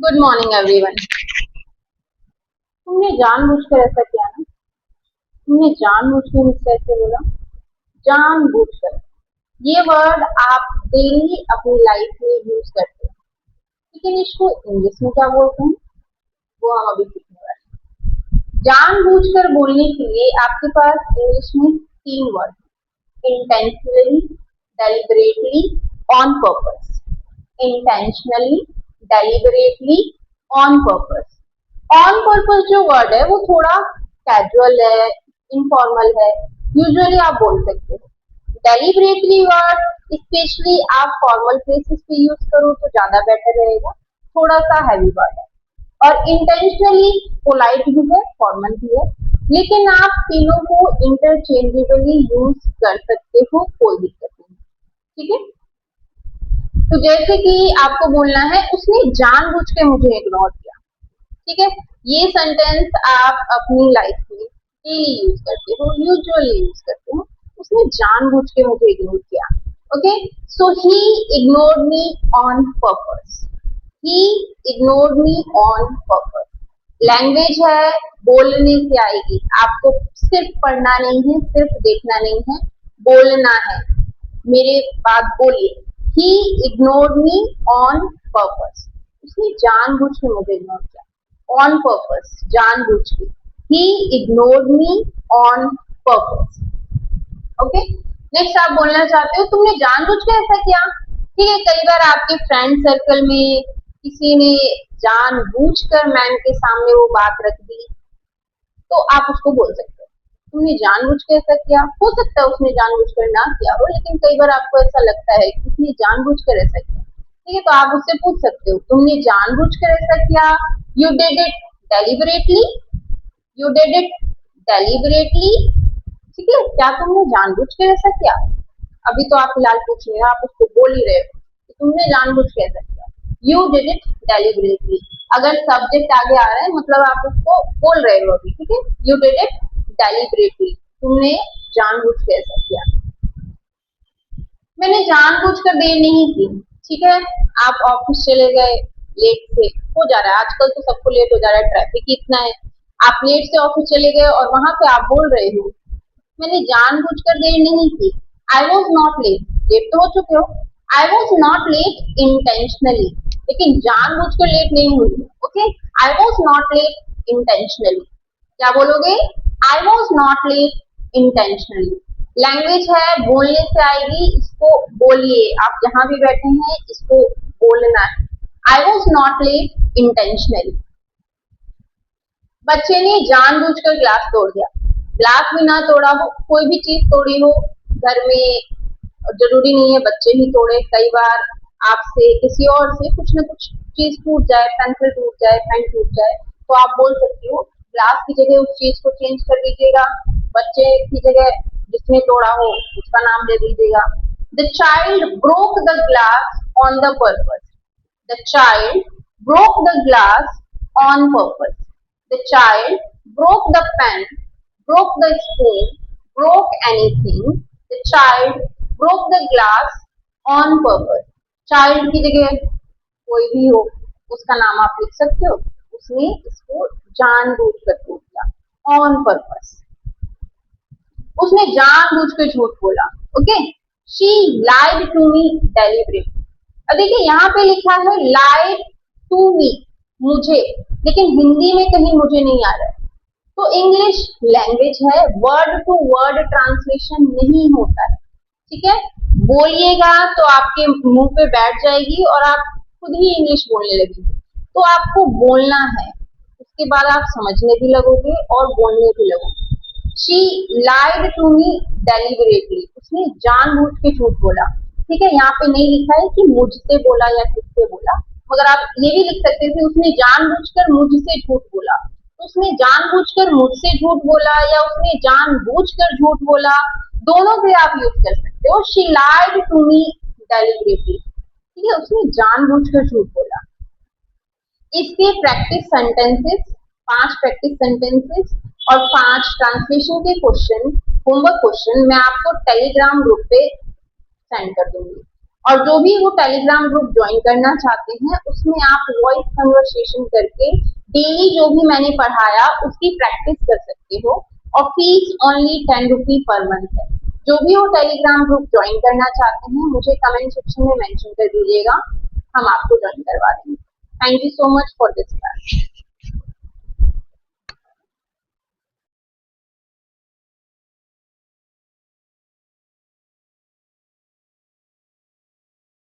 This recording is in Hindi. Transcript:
Good morning everyone. तुमने जानबूझकर ऐसा किया ना? तुमने जानबूझ के मुझसे ऐसे बोला। जानबूझकर ये वर्ड आप डेली अपनी लाइफ में यूज करते हो, लेकिन इसको इंग्लिश में क्या बोलते हैं वो हम अभी सीखने वाले हैं। जानबूझकर बोलने के लिए आपके पास इंग्लिश में तीन word: intentionally, deliberately, on purpose. Intentionally, deliberately, on purpose. On purpose जो वर्ड है वो थोड़ा कैजुअल है, इनफॉर्मल है, यूजुअली आप बोल सकते हो। डेलिबरेटली वर्ड स्पेशली आप फॉर्मल प्लेसेस पे यूज करो तो ज्यादा बेटर रहेगा, थोड़ा सा हैवी वर्ड है। और इंटेंशनली पोलाइट भी है, फॉर्मल भी है, लेकिन आप तीनों को इंटरचेंजेबली यूज कर सकते हो, कोई दिक्कत नहीं। ठीक है, तो जैसे कि आपको बोलना है उसने जानबूझ के मुझे इग्नोर किया। ठीक है, ये सेंटेंस आप अपनी लाइफ में डेली यूज करते हो, यूजुअली यूज करते हो। उसने जानबूझ के मुझे इग्नोर किया। Okay, so he ignored me on purpose. He ignored me on purpose. Language है, बोलने से आएगी। आपको सिर्फ पढ़ना नहीं है, सिर्फ देखना नहीं है, बोलना है। मेरे बात बोलिए। ही इग्नोर्ड मी ऑन पर्पस। उसने जानबूझ के मुझे इग्नोर किया। ऑन पर्पस, जानबूझ के। ही ignored me on purpose. Okay, next आप बोलना चाहते हो तुमने जानबूझ के ऐसा किया। ठीक है, कई बार आपके फ्रेंड सर्कल में किसी ने जानबूझकर मैम के सामने वो बात रख दी, तो आप उसको बोल सकते हो तुमने जानबूझ के ऐसा किया। हो सकता है उसने जानबूझकर ना किया हो, लेकिन कई बार आपको ऐसा लगता है कि उसने जानबूझकर ऐसा किया। ठीक है, तो आप उससे पूछ सकते हो तुमने जानबूझकर ऐसा किया। You did it deliberately. You did it deliberately. ठीक है, क्या तुमने जानबूझकर ऐसा किया? अभी तो आप फिलहाल पूछ रहे हो, आप उसको बोल ही रहे हो कि तुमने जानबूझ के ऐसा किया। You did it deliberately. अगर सब्जेक्ट आगे आ रहा है मतलब आप उसको बोल रहे हो अभी। ठीक है, यू डिड इट डेलिबरेटली, तुमने जानबूझ के ऐसा किया। मैंने जानबूझकर देर नहीं की। ठीक है, आप ऑफिस चले गए, लेट से हो जा रहा है, आजकल तो सबको लेट हो जा रहा है, ट्रैफिक इतना है। आप लेट से ऑफिस चले गए और वहां पे आप बोल रहे हो मैंने जानबूझकर देर नहीं की। I was not late. Late तो हो चुके हो। I was not late intentionally, लेकिन जानबूझकर लेट नहीं हुई। Okay, I was not late intentionally. क्या बोलोगे? I was not late intentionally. Language है, बोलने से आएगी, इसको बोलिए। आप जहां भी बैठे हैं इसको बोलना है। आई वॉज नॉट लेट इंटेंशनली। बच्चे ने जानबूझकर ग्लास तोड़ दिया। ग्लास भी ना तोड़ा हो, कोई भी चीज तोड़ी हो घर में, जरूरी नहीं है बच्चे ही तोड़े। कई बार आपसे किसी और से कुछ ना कुछ चीज टूट जाए, पेंसिल टूट जाए, पेन टूट जाए, तो आप बोल सकते हो ग्लास की जगह उस चीज को चेंज कर दीजिएगा। बच्चे की जगह जिसने तोड़ा हो उसका नाम दे दीजिएगा। The child broke the glass on the purpose. The child broke the glass on purpose. The child broke the pen, broke the spoon, broke anything. The child broke the glass on purpose. Child की जगह कोई भी हो उसका नाम आप लिख सकते हो। उसने इसको जानबूझकर तोड़ दिया, ऑन पर्पस। उसने जानबूझकर झूठ बोला। Okay, she lied to me deliberately. अब देखिए यहाँ पे लिखा है लाइड टू मी, मुझे, लेकिन हिंदी में कहीं मुझे नहीं आ रहा है। तो इंग्लिश लैंग्वेज है, वर्ड टू वर्ड ट्रांसलेशन नहीं होता है। ठीक है, बोलिएगा तो आपके मुंह पे बैठ जाएगी और आप खुद ही इंग्लिश बोलने लगेंगे। तो आपको बोलना है, उसके बाद आप समझने भी लगोगे और बोलने भी लगोगे। She lied to me deliberately, उसने जानबूझ के झूठ बोला। ठीक है, यहाँ पे नहीं लिखा है कि मुझसे बोला या किससे बोला, मगर आप ये भी लिख सकते थे उसने जानबूझकर मुझसे झूठ बोला। तो उसने जानबूझकर मुझसे झूठ बोला या उसने जानबूझकर झूठ बोला, दोनों से आप यूज कर सकते हो। She lied to me deliberately. ठीक है, उसने जानबूझकर झूठ बोला। इसके प्रैक्टिस सेंटेंसेस, 5 प्रैक्टिस सेंटेंसेस और 5 ट्रांसलेशन के क्वेश्चन, होमवर्क क्वेश्चन मैं आपको टेलीग्राम ग्रुप पे सेंड कर दूंगी। और जो भी वो टेलीग्राम ग्रुप ज्वाइन करना चाहते हैं उसमें आप वॉइस कन्वर्सेशन करके डेली जो भी मैंने पढ़ाया उसकी प्रैक्टिस कर सकते हो। और फीस ओनली 10 रुपी पर मंथ है। जो भी वो टेलीग्राम ग्रुप ज्वाइन करना चाहते हैं मुझे कमेंट सेक्शन में मेंशन कर दीजिएगा, हम आपको ज्वाइन करवा देंगे। Thank you so much for this class.